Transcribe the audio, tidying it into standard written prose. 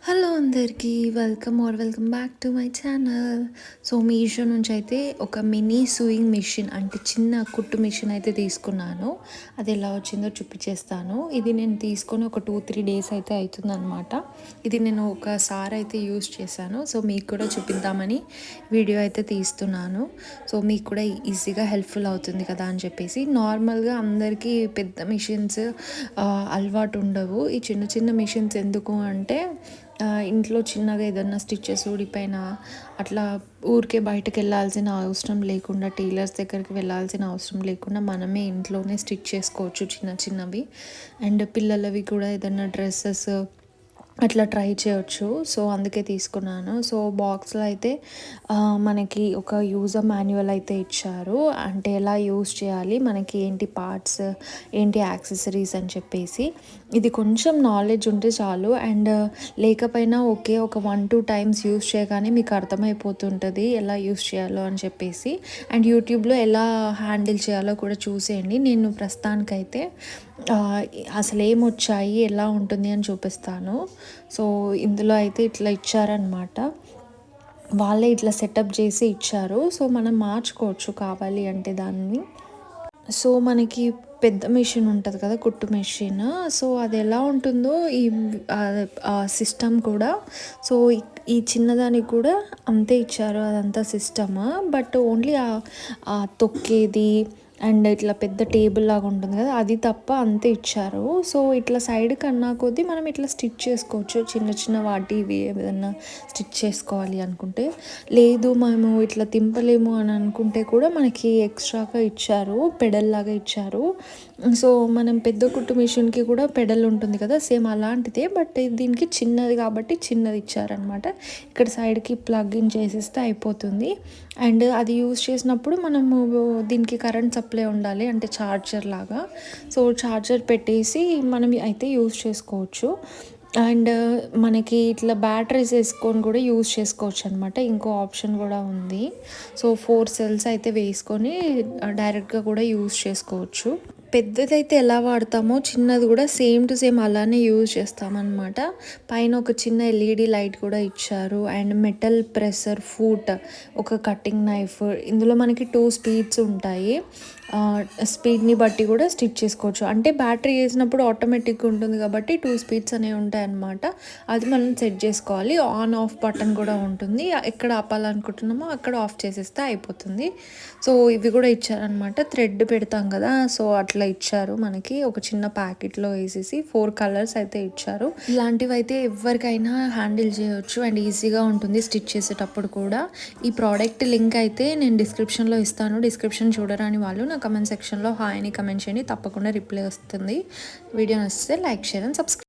Hello అందరికీ welcome back to my channel. So Meesho నుంచి అయితే ఒక మినీ సూయింగ్ మిషన్ అంటే చిన్న కుట్టు మిషన్ అయితే తీసుకున్నాను. అది ఎలా వచ్చిందో చూపించేస్తాను. ఇది నేను తీసుకొని ఒక 2-3 డేస్ అయితే అవుతుందన్నమాట. ఇది నేను ఒకసారి అయితే యూజ్ చేశాను. సో మీకు కూడా చూపిద్దామని వీడియో అయితే తీస్తున్నాను. సో మీకు కూడా ఈజీగా హెల్ప్ఫుల్ అవుతుంది కదా అని చెప్పేసి. నార్మల్గా అందరికీ పెద్ద మిషన్స్ అలవాటు ఉండవు. ఈ చిన్న చిన్న మిషన్స్ ఎందుకు అంటే ఇంట్లో చిన్నగా ఏదన్నా స్టిచ్చెస్ ఊడిపోయినా అట్లా ఊరికే బయటకు వెళ్ళాల్సిన అవసరం లేకుండా, టైలర్స్ దగ్గరికి వెళ్ళాల్సిన అవసరం లేకుండా మనమే ఇంట్లోనే స్టిచ్ చేసుకోవచ్చు చిన్న చిన్నవి. అండ్ పిల్లలవి కూడా ఏదన్నా డ్రెస్సెస్ అట్లా ట్రై చేయొచ్చు. సో అందుకే తీసుకున్నాను. సో బాక్స్లో అయితే మనకి ఒక యూజర్ మాన్యువల్ అయితే ఇచ్చారు. అంటే ఎలా యూజ్ చేయాలి, మనకి ఏంటి పార్ట్స్, ఏంటి యాక్సెసరీస్ అని చెప్పేసి. ఇది కొంచెం నాలెడ్జ్ ఉంటే చాలు. అండ్ లేకపోయినా ఓకే, ఒక 1-2 టైమ్స్ యూజ్ చేయగానే మీకు అర్థమైపోతుంటుంది ఎలా యూజ్ చేయాలో అని చెప్పేసి. అండ్ యూట్యూబ్లో ఎలా హ్యాండిల్ చేయాలో కూడా చూసేయండి. నేను ప్రస్తుతానికైతే అసలు ఏమొచ్చాయి, ఎలా ఉంటుంది అని చూపిస్తాను. సో ఇందులో అయితే ఇట్లా ఇచ్చారనమాట. వాళ్ళే ఇట్లా సెటప్ చేసి ఇచ్చారు. సో మనం మార్చుకోవచ్చు కావాలి అంటే దాన్ని. సో మనకి పెద్ద మెషిన్ ఉంటుంది కదా, కుట్టు మెషిన్. సో అది ఎలా ఉంటుందో ఈ సిస్టమ్ కూడా. సో ఈ చిన్నదానికి కూడా అంతే ఇచ్చారు, అదంతా సిస్టమ్. బట్ ఓన్లీ తొక్కేది అండ్ ఇట్లా పెద్ద టేబుల్ లాగా ఉంటుంది కదా, అది తప్ప అంతే ఇచ్చారు. సో ఇట్లా సైడ్ కన్నా కొద్దీ మనం ఇట్లా స్టిచ్ చేసుకోవచ్చు. చిన్న చిన్న వాటి ఇవి ఏదన్నా స్టిచ్ చేసుకోవాలి అనుకుంటే. లేదు మేము ఇట్లా తింపలేము అని అనుకుంటే కూడా మనకి ఎక్స్ట్రాగా ఇచ్చారు, పెడల్ లాగా ఇచ్చారు. సో మనం పెద్ద కుట్టు మిషన్కి కూడా పెడల్ ఉంటుంది కదా, సేమ్ అలాంటిదే. బట్ దీనికి చిన్నది కాబట్టి చిన్నది ఇచ్చారనమాట. ఇక్కడ సైడ్కి ప్లగ్ ఇన్ చేసేస్తే అయిపోతుంది. అండ్ అది యూజ్ చేసినప్పుడు మనము దీనికి కరెంట్ సప్లై ఉండాలి, అంటే ఛార్జర్ లాగా. సో ఛార్జర్ పెట్టేసి మనం అయితే యూజ్ చేసుకోవచ్చు. అండ్ మనకి ఇట్లా బ్యాటరీస్ వేసుకొని కూడా యూజ్ చేసుకోవచ్చు అనమాట. ఇంకో ఆప్షన్ కూడా ఉంది. సో 4 సెల్స్ అయితే వేసుకొని డైరెక్ట్గా కూడా యూజ్ చేసుకోవచ్చు. పెద్దదైతే ఎలా వాడతామో చిన్నది కూడా సేమ్ టు సేమ్ అలానే యూజ్ చేస్తామన్నమాట. పైన ఒక చిన్న ఎల్ఈడి లైట్ కూడా ఇచ్చారు. అండ్ మెటల్ ప్రెషర్ ఫూట్, ఒక కటింగ్ నైఫ్. ఇందులో మనకి 2 స్పీడ్స్ ఉంటాయి. స్పీడ్ని బట్టి కూడా స్టిచ్ చేసుకోవచ్చు. అంటే బ్యాటరీ వేసినప్పుడు ఆటోమేటిక్గా ఉంటుంది కాబట్టి 2 స్పీడ్స్ అనేవి ఉంటాయి అన్నమాట. అది మనం సెట్ చేసుకోవాలి. ఆన్ ఆఫ్ బటన్ కూడా ఉంటుంది. ఎక్కడ ఆపాలనుకుంటున్నామో అక్కడ ఆఫ్ చేసేస్తే అయిపోతుంది. సో ఇవి కూడా ఇచ్చారనమాట. థ్రెడ్ పెడతాం కదా, సో అట్లా ఇచ్చారు మనకి. ఒక చిన్న ప్యాకెట్లో వేసేసి 4 కలర్స్ అయితే ఇచ్చారు. ఇలాంటివి అయితే ఎవరికైనా హ్యాండిల్ చేయొచ్చు అండ్ ఈజీగా ఉంటుంది స్టిచ్ చేసేటప్పుడు కూడా. ఈ ప్రోడక్ట్ లింక్ అయితే నేను డిస్క్రిప్షన్లో ఇస్తాను. డిస్క్రిప్షన్ చూడరాని వాళ్ళు నా కమెంట్ సెక్షన్లో హాయ్ అని కమెంట్ చేయండి, తప్పకుండా రిప్లై వస్తుంది. వీడియో నచ్చితే లైక్, షేర్ అండ్ సబ్స్క్రైబ్.